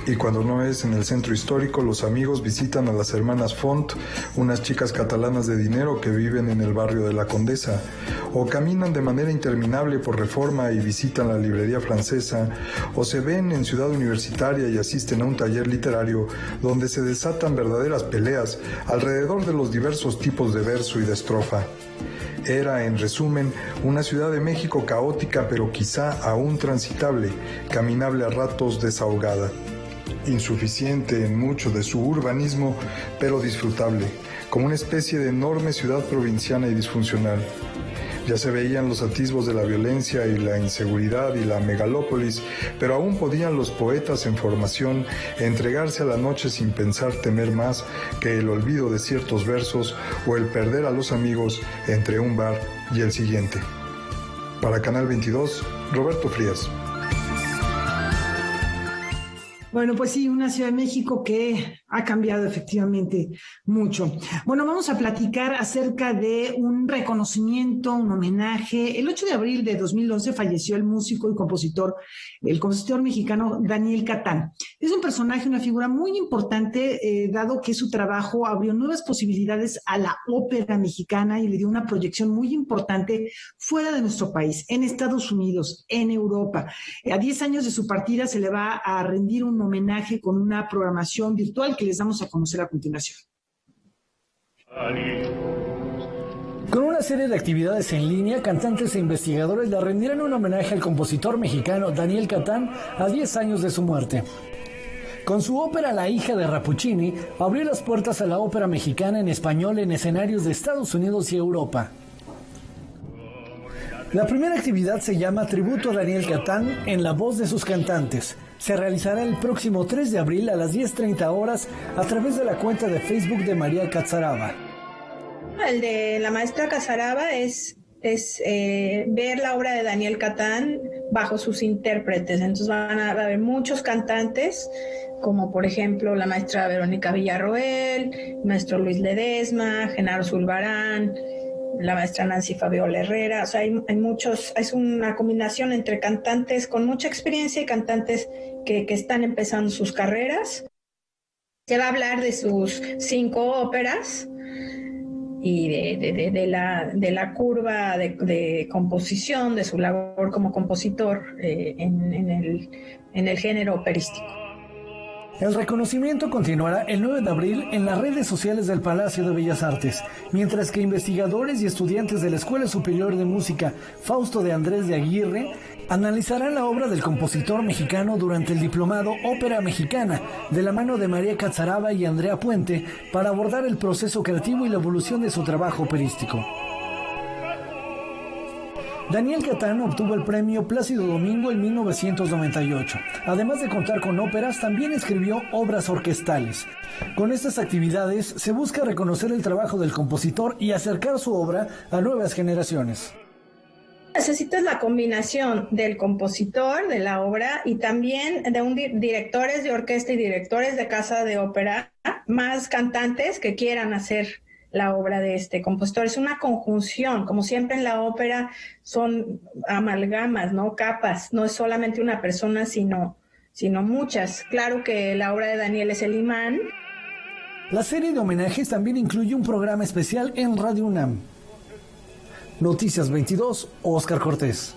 Y cuando no es en el centro histórico, los amigos visitan a las hermanas Font, unas chicas catalanas de dinero que viven en el barrio de la Condesa, o caminan de manera interminable por Reforma y visitan la librería francesa, o se ven en Ciudad Universitaria y asisten a un taller literario donde se desatan verdaderas peleas alrededor de los diversos tipos de verso y de estrofa. Era, en resumen, una Ciudad de México caótica pero quizá aún transitable, caminable a ratos, desahogada. Insuficiente en mucho de su urbanismo, pero disfrutable, como una especie de enorme ciudad provinciana y disfuncional. Ya se veían los atisbos de la violencia y la inseguridad y la megalópolis, pero aún podían los poetas en formación entregarse a la noche sin pensar temer más que el olvido de ciertos versos o el perder a los amigos entre un bar y el siguiente. Para Canal 22, Roberto Frías. Bueno, pues sí, una Ciudad de México que ha cambiado efectivamente mucho. Bueno, vamos a platicar acerca de un reconocimiento, un homenaje. El 8 de abril de 2011 falleció el músico y compositor, el compositor mexicano Daniel Catán. Es un personaje, una figura muy importante, dado que su trabajo abrió nuevas posibilidades a la ópera mexicana y le dio una proyección muy importante fuera de nuestro país, en Estados Unidos, en Europa. A 10 años de su partida se le va a rendir un homenaje con una programación virtual que les damos a conocer a continuación. Con una serie de actividades en línea, cantantes e investigadores le rendirán un homenaje al compositor mexicano Daniel Catán a 10 años de su muerte. Con su ópera La hija de Rappuccini, abrió las puertas a la ópera mexicana en español en escenarios de Estados Unidos y Europa. La primera actividad se llama Tributo a Daniel Catán en la voz de sus cantantes. Se realizará el próximo 3 de abril a las 10:30 horas a través de la cuenta de Facebook de María Catzaraba. El de la maestra Catzaraba es ver la obra de Daniel Catán bajo sus intérpretes. Entonces van a haber muchos cantantes, como por ejemplo la maestra Verónica Villarroel, el maestro Luis Ledesma, Genaro Zulbarán, la maestra Nancy Fabiola Herrera. O sea, hay muchos, es una combinación entre cantantes con mucha experiencia y cantantes que están empezando sus carreras. Se va a hablar de sus 5 óperas y de la curva de composición, de su labor como compositor en el género operístico. El reconocimiento continuará el 9 de abril en las redes sociales del Palacio de Bellas Artes, mientras que investigadores y estudiantes de la Escuela Superior de Música Fausto de Andrés de Aguirre analizarán la obra del compositor mexicano durante el diplomado Ópera Mexicana, de la mano de María Catzaraba y Andrea Puente, para abordar el proceso creativo y la evolución de su trabajo operístico. Daniel Catán obtuvo el premio Plácido Domingo en 1998. Además de contar con óperas, también escribió obras orquestales. Con estas actividades se busca reconocer el trabajo del compositor y acercar su obra a nuevas generaciones. Necesitas la combinación del compositor de la obra y también de directores de orquesta y directores de casa de ópera, más cantantes que quieran hacer la obra de este compositor. Es una conjunción, como siempre en la ópera son amalgamas, ¿no? Capas, no es solamente una persona, sino muchas. Claro que la obra de Daniel es el imán. La serie de homenajes también incluye un programa especial en Radio UNAM. Noticias 22, Óscar Cortés.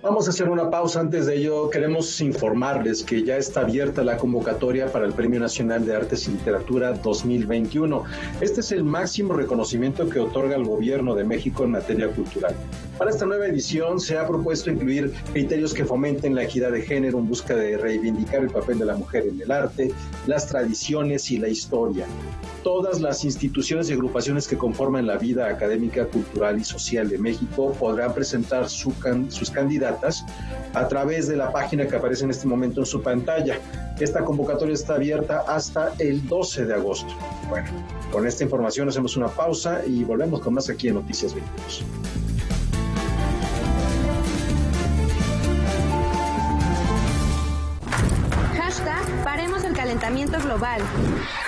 Vamos a hacer una pausa. Antes de ello, queremos informarles que ya está abierta la convocatoria para el Premio Nacional de Artes y Literatura 2021. Este es el máximo reconocimiento que otorga el Gobierno de México en materia cultural. Para esta nueva edición se ha propuesto incluir criterios que fomenten la equidad de género en busca de reivindicar el papel de la mujer en el arte, las tradiciones y la historia. Todas las instituciones y agrupaciones que conforman la vida académica, cultural y social de México podrán presentar sus candidatas a través de la página que aparece en este momento en su pantalla. Esta convocatoria está abierta hasta el 12 de agosto. Bueno, con esta información hacemos una pausa y volvemos con más aquí en Noticias 22. Paremos el calentamiento global.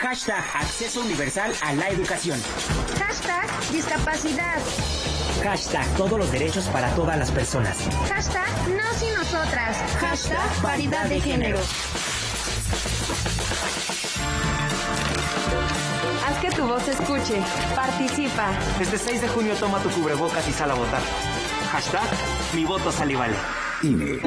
Hashtag acceso universal a la educación. Hashtag discapacidad. Hashtag todos los derechos para todas las personas. Hashtag nos y nosotras. Hashtag paridad de género. Haz que tu voz se escuche. Participa. Este 6 de junio toma tu cubrebocas y sal a votar. Hashtag mi voto sale y vale. INE.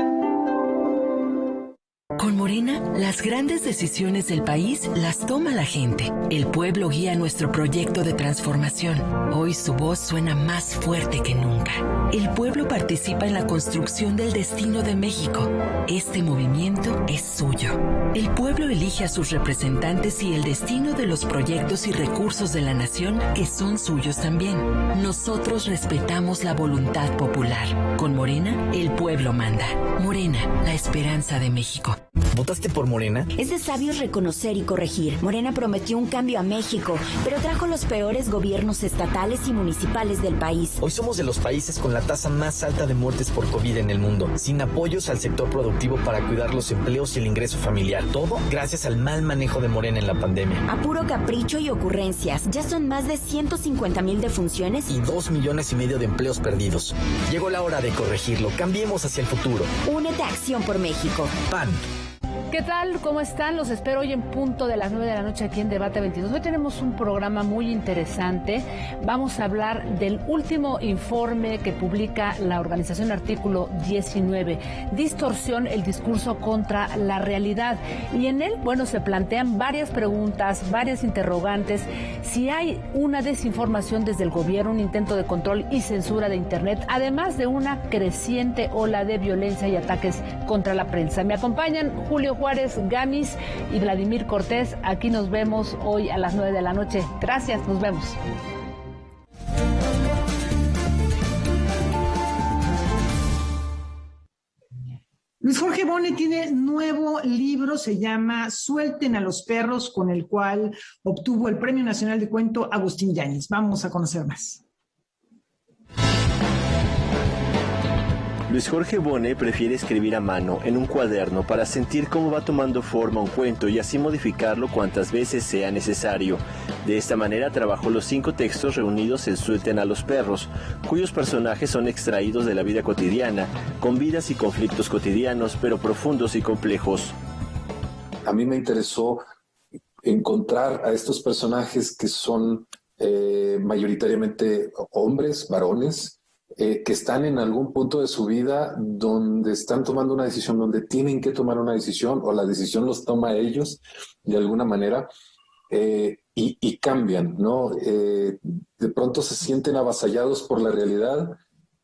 Con Morena, la Las grandes decisiones del país las toma la gente. El pueblo guía nuestro proyecto de transformación. Hoy su voz suena más fuerte que nunca. El pueblo participa en la construcción del destino de México. Este movimiento es suyo. El pueblo elige a sus representantes y el destino de los proyectos y recursos de la nación que son suyos también. Nosotros respetamos la voluntad popular. Con Morena, el pueblo manda. Morena, la esperanza de México. ¿Votaste por Morena? Es de sabios reconocer y corregir. Morena prometió un cambio a México, pero trajo los peores gobiernos estatales y municipales del país. Hoy somos de los países con la tasa más alta de muertes por COVID en el mundo, sin apoyos al sector productivo para cuidar los empleos y el ingreso familiar. Todo gracias al mal manejo de Morena en la pandemia. A puro capricho y ocurrencias. Ya son más de 150,000 defunciones y 2,5 millones de empleos perdidos. Llegó la hora de corregirlo. Cambiemos hacia el futuro. Únete a Acción por México. PAN. ¿Qué tal? ¿Cómo están? Los espero hoy en punto de las 9 de la noche aquí en Debate 22. Hoy tenemos un programa muy interesante. Vamos a hablar del último informe que publica la organización Artículo 19, Distorsión, el discurso contra la realidad. Y en él, se plantean varias preguntas, varias interrogantes. Si hay una desinformación desde el gobierno, un intento de control y censura de Internet, además de una creciente ola de violencia y ataques contra la prensa. Me acompañan Julio Juárez Gamis y Vladimir Cortés. Aquí nos vemos hoy a las 9 de la noche. Gracias, nos vemos. Luis Jorge Bone tiene nuevo libro, se llama Suelten a los perros, con el cual obtuvo el Premio Nacional de Cuento Agustín Yáñez. Vamos a conocer más. Luis Jorge Bone prefiere escribir a mano en un cuaderno para sentir cómo va tomando forma un cuento y así modificarlo cuantas veces sea necesario. De esta manera trabajó los 5 textos reunidos en Suelten a los perros, cuyos personajes son extraídos de la vida cotidiana, con vidas y conflictos cotidianos, pero profundos y complejos. A mí me interesó encontrar a estos personajes que son mayoritariamente hombres, varones, que están en algún punto de su vida donde están tomando una decisión, donde tienen que tomar una decisión o la decisión los toma ellos de alguna manera y cambian, ¿no? De pronto se sienten avasallados por la realidad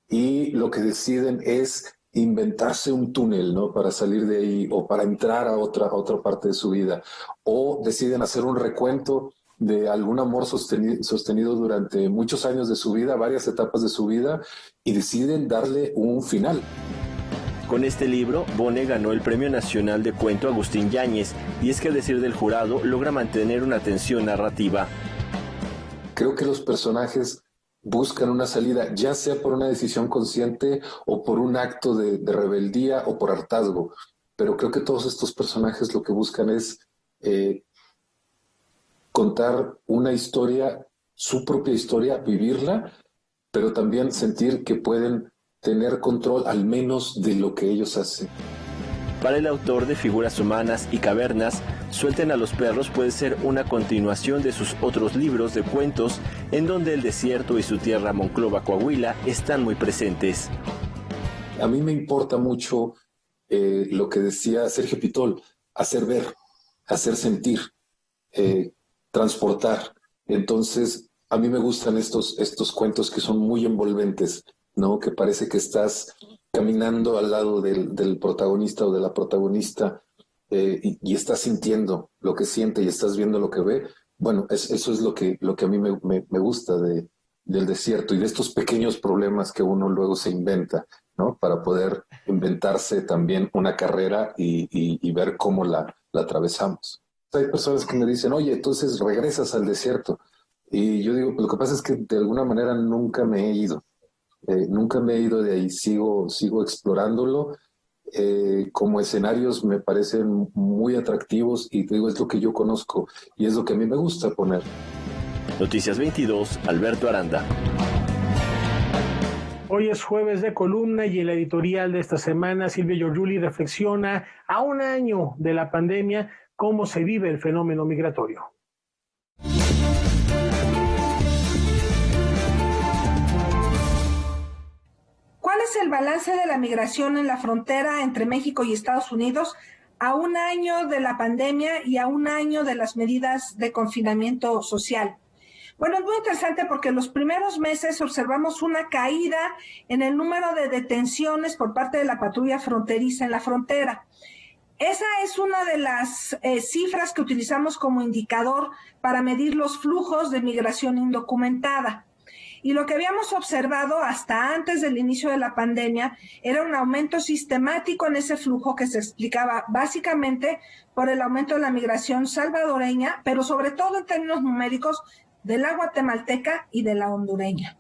y lo que deciden es inventarse un túnel, ¿no? Para salir de ahí o para entrar a otra parte de su vida, o deciden hacer un recuento de algún amor sostenido durante muchos años de su vida, varias etapas de su vida, y deciden darle un final. Con este libro, Bone ganó el Premio Nacional de Cuento Agustín Yáñez, y es que, a decir del jurado, logra mantener una tensión narrativa. Creo que los personajes buscan una salida, ya sea por una decisión consciente o por un acto de rebeldía o por hartazgo, pero creo que todos estos personajes lo que buscan es contar una historia, su propia historia, vivirla, pero también sentir que pueden tener control al menos de lo que ellos hacen. Para el autor de Figuras Humanas y Cavernas, Suelten a los perros puede ser una continuación de sus otros libros de cuentos, en donde el desierto y su tierra Monclova, Coahuila, están muy presentes. A mí me importa mucho lo que decía Sergio Pitol, hacer ver, hacer sentir, transportar. Entonces, a mí me gustan estos cuentos que son muy envolventes, ¿no? Que parece que estás caminando al lado del protagonista o de la protagonista y estás sintiendo lo que siente y estás viendo lo que ve. Bueno, eso es lo que a mí me gusta del desierto y de estos pequeños problemas que uno luego se inventa, ¿no? Para poder inventarse también una carrera y ver cómo la atravesamos. Hay personas que me dicen, oye, entonces regresas al desierto. Y yo digo, lo que pasa es que de alguna manera nunca me he ido. Nunca me he ido de ahí, sigo explorándolo. Como escenarios me parecen muy atractivos y te digo, es lo que yo conozco y es lo que a mí me gusta poner. Noticias 22, Alberto Aranda. Hoy es jueves de columna y en la editorial de esta semana, Silvia Giorgiuli reflexiona a un año de la pandemia cómo se vive el fenómeno migratorio. ¿Cuál es el balance de la migración en la frontera entre México y Estados Unidos a un año de la pandemia y a un año de las medidas de confinamiento social. Bueno, es muy interesante porque en los primeros meses observamos una caída en el número de detenciones por parte de la patrulla fronteriza en la frontera. Esa es una de las cifras que utilizamos como indicador para medir los flujos de migración indocumentada. Y lo que habíamos observado hasta antes del inicio de la pandemia era un aumento sistemático en ese flujo que se explicaba básicamente por el aumento de la migración salvadoreña, pero sobre todo en términos numéricos de la guatemalteca y de la hondureña.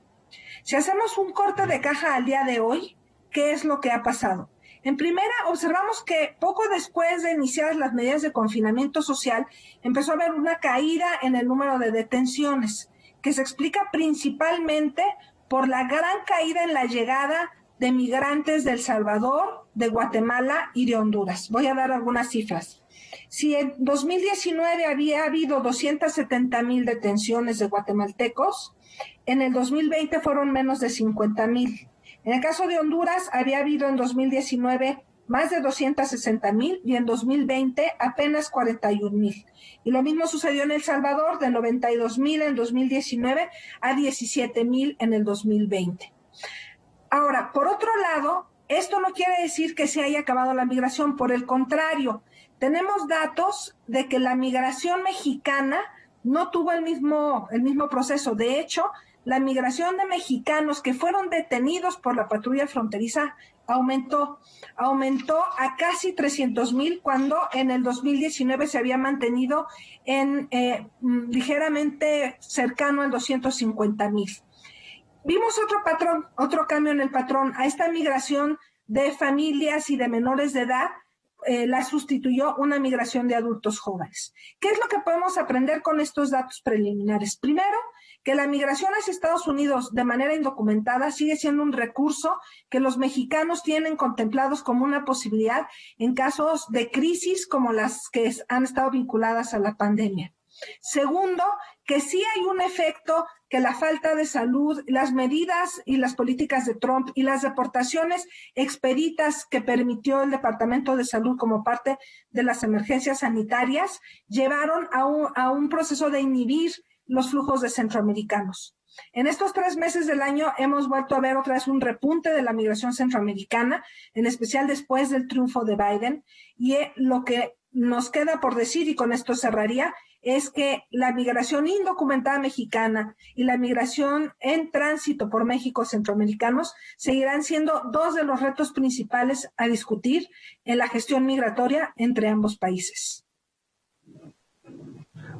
Si hacemos un corte de caja al día de hoy, ¿qué es lo que ha pasado? En primera, observamos que poco después de iniciar las medidas de confinamiento social, empezó a haber una caída en el número de detenciones, que se explica principalmente por la gran caída en la llegada de migrantes de El Salvador, de Guatemala y de Honduras. Voy a dar algunas cifras. Si en 2019 había habido 270,000 detenciones de guatemaltecos, en el 2020 fueron menos de 50,000. En el caso de Honduras, había habido en 2019 más de 260,000 y en 2020 apenas 41,000. Y lo mismo sucedió en El Salvador, de 92,000 en 2019 a 17,000 en el 2020. Ahora, por otro lado, esto no quiere decir que se haya acabado la migración, por el contrario, tenemos datos de que la migración mexicana no tuvo el mismo proceso. De hecho, la migración de mexicanos que fueron detenidos por la patrulla fronteriza aumentó a casi 300,000 cuando en el 2019 se había mantenido en ligeramente cercano al 250,000. Vimos otro patrón, otro cambio en el patrón. A esta migración de familias y de menores de edad la sustituyó una migración de adultos jóvenes. ¿Qué es lo que podemos aprender con estos datos preliminares? Primero, que la migración hacia Estados Unidos de manera indocumentada sigue siendo un recurso que los mexicanos tienen contemplados como una posibilidad en casos de crisis como las que han estado vinculadas a la pandemia. Segundo, que sí hay un efecto que la falta de salud, las medidas y las políticas de Trump y las deportaciones expeditas que permitió el Departamento de Salud como parte de las emergencias sanitarias llevaron a un proceso de inhibir los flujos de centroamericanos. En estos 3 meses del año hemos vuelto a ver otra vez un repunte de la migración centroamericana, en especial después del triunfo de Biden, y lo que nos queda por decir, y con esto cerraría, es que la migración indocumentada mexicana y la migración en tránsito por México centroamericanos seguirán siendo 2 de los retos principales a discutir en la gestión migratoria entre ambos países.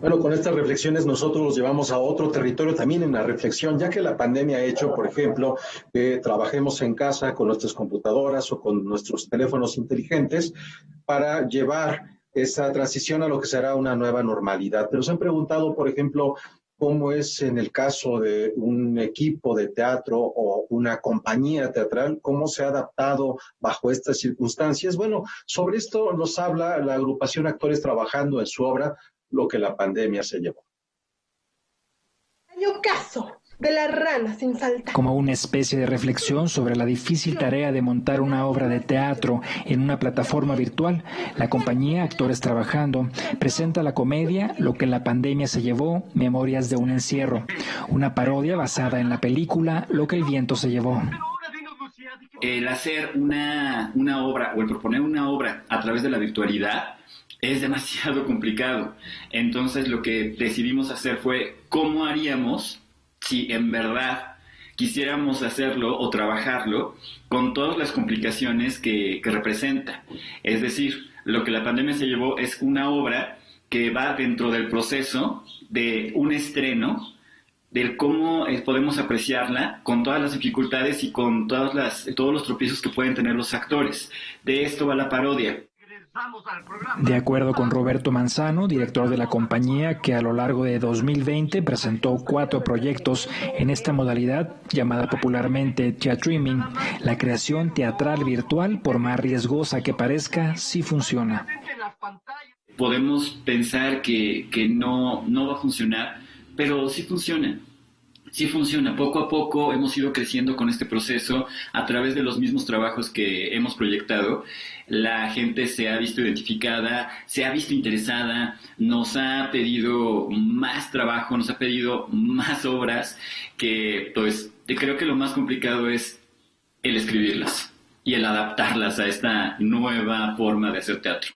Bueno, con estas reflexiones nosotros los llevamos a otro territorio también en la reflexión, ya que la pandemia ha hecho, por ejemplo, que trabajemos en casa con nuestras computadoras o con nuestros teléfonos inteligentes para llevar esa transición a lo que será una nueva normalidad. Pero se han preguntado, por ejemplo, cómo es en el caso de un equipo de teatro o una compañía teatral, cómo se ha adaptado bajo estas circunstancias. Bueno, sobre esto nos habla la agrupación Actores Trabajando en su obra Lo que la pandemia se llevó. Hay un caso de la rana sin saltar. Como una especie de reflexión sobre la difícil tarea de montar una obra de teatro en una plataforma virtual, la compañía Actores Trabajando presenta la comedia Lo que la pandemia se llevó, Memorias de un encierro, una parodia basada en la película Lo que el viento se llevó. El hacer una obra o el proponer una obra a través de la virtualidad es demasiado complicado. Entonces lo que decidimos hacer fue cómo haríamos si en verdad quisiéramos hacerlo o trabajarlo con todas las complicaciones que representa. Es decir, Lo que la pandemia se llevó es una obra que va dentro del proceso de un estreno, del cómo podemos apreciarla con todas las dificultades y con todos los tropiezos que pueden tener los actores. De esto va la parodia. De acuerdo con Roberto Manzano, director de la compañía, que a lo largo de 2020 presentó 4 proyectos en esta modalidad llamada popularmente teatreaming, la creación teatral virtual, por más riesgosa que parezca, sí funciona. Podemos pensar que no va a funcionar, pero sí funciona. sí funciona. Poco a poco hemos ido creciendo con este proceso a través de los mismos trabajos que hemos proyectado. La gente se ha visto identificada, se ha visto interesada, nos ha pedido más trabajo, nos ha pedido más obras, que pues creo que lo más complicado es el escribirlas y el adaptarlas a esta nueva forma de hacer teatro.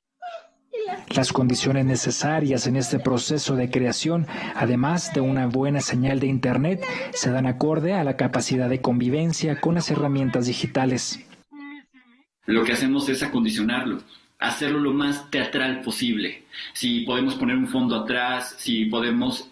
Las condiciones necesarias en este proceso de creación, además de una buena señal de Internet, se dan acorde a la capacidad de convivencia con las herramientas digitales. Lo que hacemos es acondicionarlo, hacerlo lo más teatral posible. Si podemos poner un fondo atrás, si podemos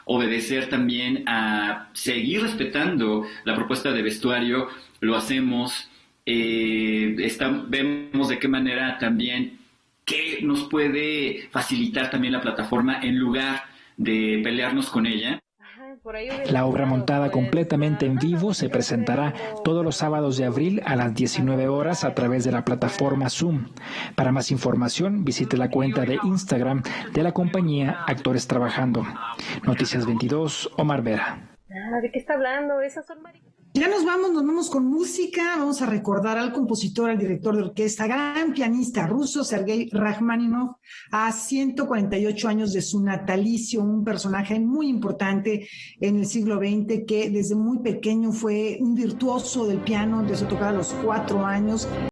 obedecer también a seguir respetando la propuesta de vestuario, lo hacemos. Vemos de qué manera también que nos puede facilitar también la plataforma en lugar de pelearnos con ella. La obra montada completamente en vivo se presentará todos los sábados de abril a las 19 horas a través de la plataforma Zoom. Para más información, visite la cuenta de Instagram de la compañía Actores Trabajando. Noticias 22, Omar Vera. ¿De qué está hablando? Esas son Ya nos vamos con música. Vamos a recordar al compositor, al director de orquesta, gran pianista ruso, Sergei Rachmaninoff, a 148 años de su natalicio, un personaje muy importante en el siglo XX que desde muy pequeño fue un virtuoso del piano, empezó a tocar a los 4 años.